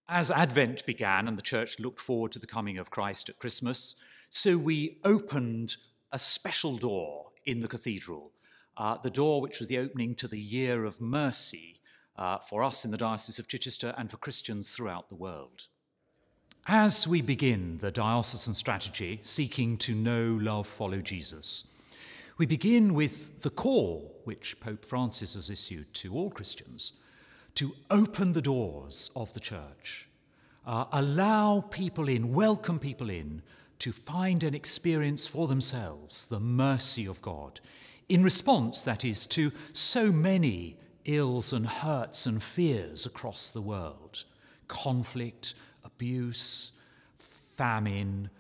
As Advent began and the church looked forward to the coming of Christ at Christmas, so we opened a special door in the cathedral, the door which was the opening to the Year of Mercy for us in the Diocese of Chichester and for Christians throughout the world. As we begin the diocesan strategy, seeking to know, love, follow Jesus, we begin with the call which Pope Francis has issued to all Christians to open the doors of the church, allow people in, welcome people in, to find and experience for themselves the mercy of God, in response, that is, to so many ills and hurts and fears across the world: conflict, abuse, famine,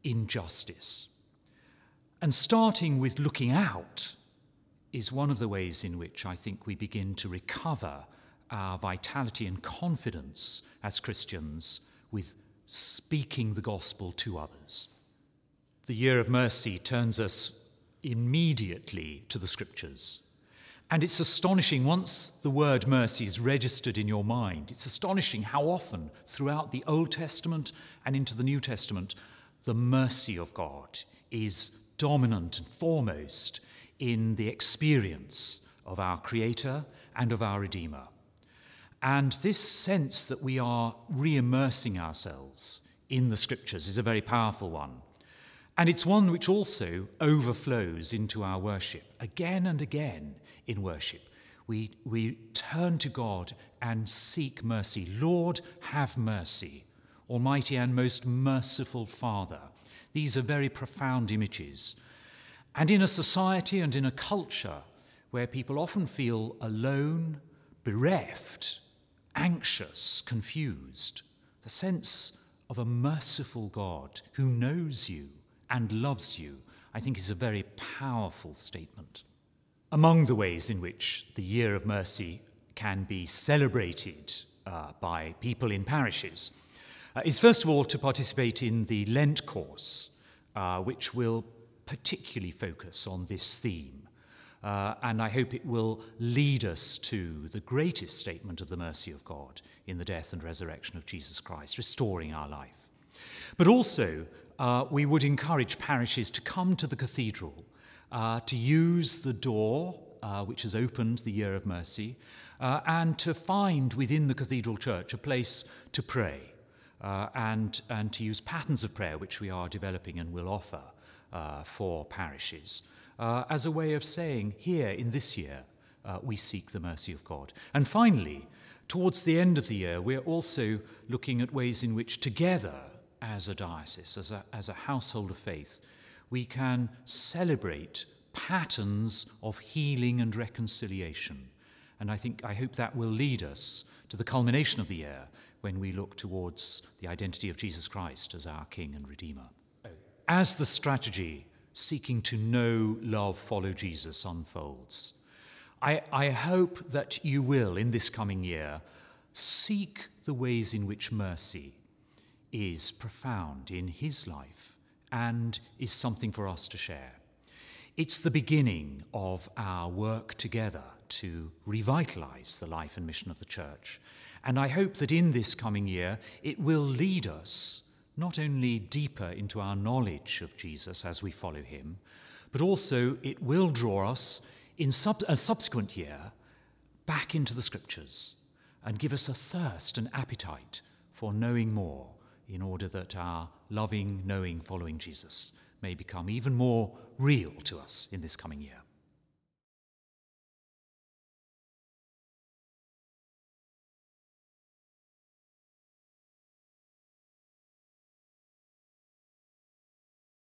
injustice. And starting with looking out is one of the ways in which I think we begin to recover our vitality and confidence as Christians with speaking the gospel to others. The Year of Mercy turns us immediately to the Scriptures. And it's astonishing, once the word mercy is registered in your mind, it's astonishing how often throughout the Old Testament and into the New Testament, the mercy of God is dominant and foremost in the experience of our Creator and of our Redeemer. And this sense that we are re-immersing ourselves in the Scriptures is a very powerful one. And it's one which also overflows into our worship. Again and again in worship, we turn to God and seek mercy. Lord, have mercy. Almighty and most merciful Father. These are very profound images. And in a society and in a culture where people often feel alone, bereft, anxious, confused, the sense of a merciful God who knows you and loves you, I think, is a very powerful statement. Among the ways in which the Year of Mercy can be celebrated by people in parishes is first of all to participate in the Lent course, which will particularly focus on this theme. And I hope it will lead us to the greatest statement of the mercy of God in the death and resurrection of Jesus Christ, restoring our life. But also, we would encourage parishes to come to the cathedral, to use the door which has opened the Year of Mercy, and to find within the cathedral church a place to pray, and to use patterns of prayer which we are developing and will offer for parishes, as a way of saying, here in this year, we seek the mercy of God. And finally, towards the end of the year, we're also looking at ways in which together, as a diocese, as a household of faith, we can celebrate patterns of healing and reconciliation. And I hope that will lead us to the culmination of the year when we look towards the identity of Jesus Christ as our King and Redeemer. As the strategy seeking to know, love, follow Jesus unfolds, I hope that you will, in this coming year, seek the ways in which mercy is profound in his life and is something for us to share. It's the beginning of our work together to revitalize the life and mission of the Church. And I hope that in this coming year, it will lead us not only deeper into our knowledge of Jesus as we follow him, but also it will draw us in a subsequent year back into the Scriptures and give us a thirst and appetite for knowing more, in order that our loving, knowing, following Jesus may become even more real to us in this coming year.